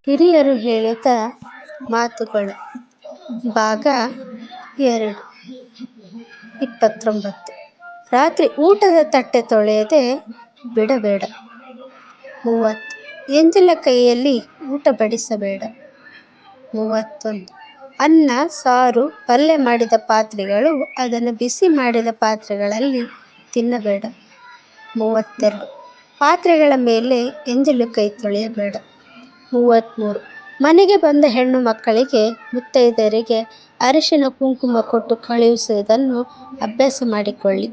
ಹಿರಿಯರು ಹೇಳಿದ ಮಾತುಗಳು ಭಾಗ 2. 29. ರಾತ್ರಿ ಊಟದ ತಟ್ಟೆ ತೊಳೆಯದೆ ಬಿಡಬೇಡ. 30. ಎಂಜಲ ಕೈಯಲ್ಲಿ ಊಟ ಬಡಿಸಬೇಡ. 31. ಅನ್ನ ಸಾರು ಪಲ್ಯ ಮಾಡಿದ ಪಾತ್ರೆಗಳು ಅದನ್ನು ಬಿಸಿ ಮಾಡಿದ ಪಾತ್ರೆಗಳಲ್ಲಿ ತಿನ್ನಬೇಡ. 32. ಪಾತ್ರೆಗಳ ಮೇಲೆ ಎಂಜಲು ಕೈ ತೊಳೆಯಬೇಡ. 33. ಮನೆಗೆ ಬಂದ ಹೆಣ್ಣು ಮಕ್ಕಳಿಗೆ ಮುತ್ತೈದೆಯರಿಗೆ ಅರಿಶಿನ ಕುಂಕುಮ ಕೊಟ್ಟು ಕಳುಹಿಸುವುದನ್ನು ಅಭ್ಯಾಸ ಮಾಡಿಕೊಳ್ಳಿ.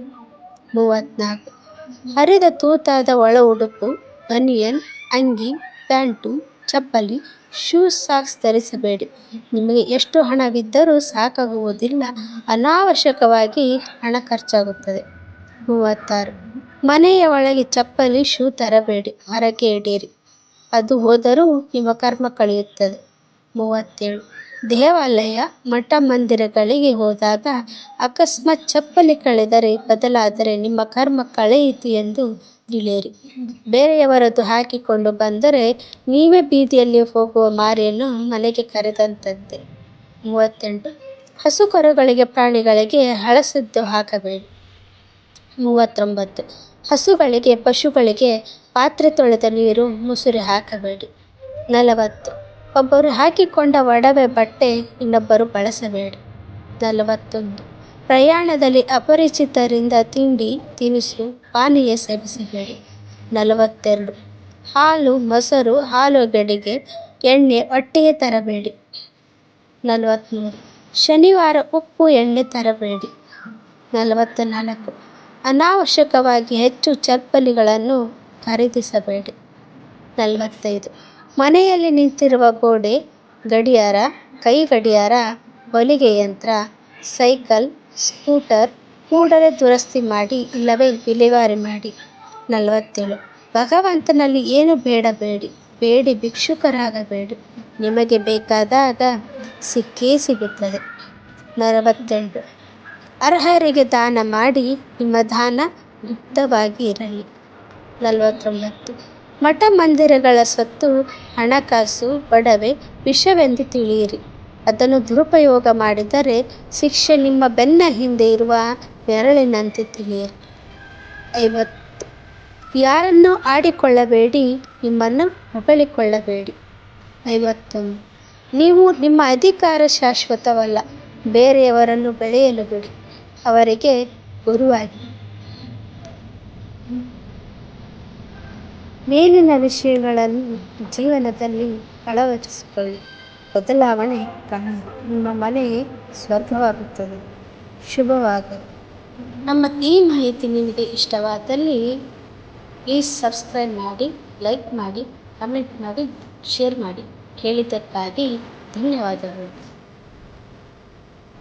34. ಹರಿದ ತೂತಾದ ಒಳ ಉಡುಪು, ಬನಿಯನ್, ಅಂಗಿ, ಪ್ಯಾಂಟು, ಚಪ್ಪಲಿ, ಶೂಸ್, ಸಾಕ್ಸ್ ಧರಿಸಬೇಡಿ. ನಿಮಗೆ ಎಷ್ಟು ಹಣವಿದ್ದರೂ ಸಾಕಾಗುವುದಿಲ್ಲ, ಅನಾವಶ್ಯಕವಾಗಿ ಹಣ ಖರ್ಚಾಗುತ್ತದೆ. 36. ಮನೆಯ ಒಳಗೆ ಚಪ್ಪಲಿ, ಶೂ ತರಬೇಡಿ, ಹರಕೆ ಇಡಿರಿ, ಅದು ಹೋದರೂ ನಿಮ್ಮ ಕರ್ಮ ಕಳೆಯುತ್ತದೆ. 37. ದೇವಾಲಯ, ಮಠ ಮಂದಿರಗಳಿಗೆ ಹೋದಾಗ ಅಕಸ್ಮಾತ್ ಚಪ್ಪಲಿ ಕಳೆದರೆ ಬದಲಾದರೆ ನಿಮ್ಮ ಕರ್ಮ ಕಳೆಯಿತು ಎಂದು ತಿಳಿಯಿರಿ. ಬೇರೆಯವರದ್ದು ಹಾಕಿಕೊಂಡು ಬಂದರೆ ನೀವೇ ಬೀದಿಯಲ್ಲಿ ಹೋಗುವ ಮಾರಿಯನ್ನು ಮನೆಗೆ ಕರೆದಂತೆ. 38. ಹಸುಕರುಗಳಿಗೆ ಪ್ರಾಣಿಗಳಿಗೆ ಹಳಸದ್ದು ಹಾಕಬೇಡಿ. 39. ಹಸುಗಳಿಗೆ ಪಶುಗಳಿಗೆ ಪಾತ್ರೆ ತೊಳೆದ ನೀರು ಮುಸುರೆ ಹಾಕಬೇಡಿ. 40. ಒಬ್ಬರು ಹಾಕಿಕೊಂಡ ಒಡವೆ ಬಟ್ಟೆ ಇನ್ನೊಬ್ಬರು ಬಳಸಬೇಡಿ. 41. ಪ್ರಯಾಣದಲ್ಲಿ ಅಪರಿಚಿತರಿಂದ ತಿಂಡಿ ತಿನಿಸು ಪಾನೀಯ ಸೇವಿಸಬೇಡಿ. 42. ಹಾಲು ಮೊಸರು ಹಾಲುಗಡಿಗೆ ಎಣ್ಣೆ ಒಟ್ಟಿಗೆ ತರಬೇಡಿ. 43. ಶನಿವಾರ ಉಪ್ಪು ಎಣ್ಣೆ ತರಬೇಡಿ. 44. ಅನಾವಶ್ಯಕವಾಗಿ ಹೆಚ್ಚು ಚಪ್ಪಲಿಗಳನ್ನು ಖರೀದಿಸಬೇಡಿ. 45. ಮನೆಯಲ್ಲಿ ನಿಂತಿರುವ ಗೋಡೆ, ಗಡಿಯಾರ, ಕೈ ಗಡಿಯಾರ, ಹೊಲಿಗೆ ಯಂತ್ರ, ಸೈಕಲ್, ಸ್ಕೂಟರ್ ಕೂಡಲೇ ದುರಸ್ತಿ ಮಾಡಿ ಇಲ್ಲವೇ ವಿಲೇವಾರಿ ಮಾಡಿ. 47. ಭಗವಂತನಲ್ಲಿ ಏನು ಬೇಡಬೇಡಿ, ಬೇಡಿ ಭಿಕ್ಷುಕರಾಗಬೇಡಿ, ನಿಮಗೆ ಬೇಕಾದಾಗ ಸಿಕ್ಕೇ ಸಿಗುತ್ತದೆ. 48. ಅರ್ಹರಿಗೆ ದಾನ ಮಾಡಿ, ನಿಮ್ಮ ದಾನ ಗುಪ್ತವಾಗಿ ಇರಲಿ. 49. ಮಠ ಮಂದಿರಗಳ ಸ್ವತ್ತು, ಹಣಕಾಸು, ಒಡವೆ ವಿಷವೆಂದು ತಿಳಿಯಿರಿ, ಅದನ್ನು ದುರುಪಯೋಗ ಮಾಡಿದರೆ ಶಿಕ್ಷೆ ನಿಮ್ಮ ಬೆನ್ನ ಹಿಂದೆ ಇರುವ ನೆರಳಿನಂತೆ ತಿಳಿಯಿರಿ. 50. ಯಾರನ್ನೂ ಆಡಿಕೊಳ್ಳಬೇಡಿ, ನಿಮ್ಮನ್ನು ಹೊಗಳಿಕೊಳ್ಳಬೇಡಿ. 51. ನಿಮ್ಮ ಅಧಿಕಾರ ಶಾಶ್ವತವಲ್ಲ, ಬೇರೆಯವರನ್ನು ಬೆಳೆಯಲು ಬಿಡಿ, ಅವರಿಗೆ ಗುರುವಾಗಿ. ಮೇಲಿನ ವಿಷಯಗಳನ್ನು ಜೀವನದಲ್ಲಿ ಅಳವಡಿಸಿಕೊಳ್ಳಿ, ಬದಲಾವಣೆ ಕಾಣಿ, ನಿಮ್ಮ ಮನೆ ಸ್ವರ್ಗವಾಗುತ್ತದೆ. ಶುಭವಾಗಲಿ. ನಮ್ಮ ಈ ಮಾಹಿತಿ ನಿಮಗೆ ಇಷ್ಟವಾದಲ್ಲಿ ಪ್ಲೀಸ್ ಸಬ್ಸ್ಕ್ರೈಬ್ ಮಾಡಿ, ಲೈಕ್ ಮಾಡಿ, ಕಮೆಂಟ್ ಮಾಡಿ, ಶೇರ್ ಮಾಡಿ. ಕೇಳಿದ್ದಕ್ಕಾಗಿ ಧನ್ಯವಾದಗಳು.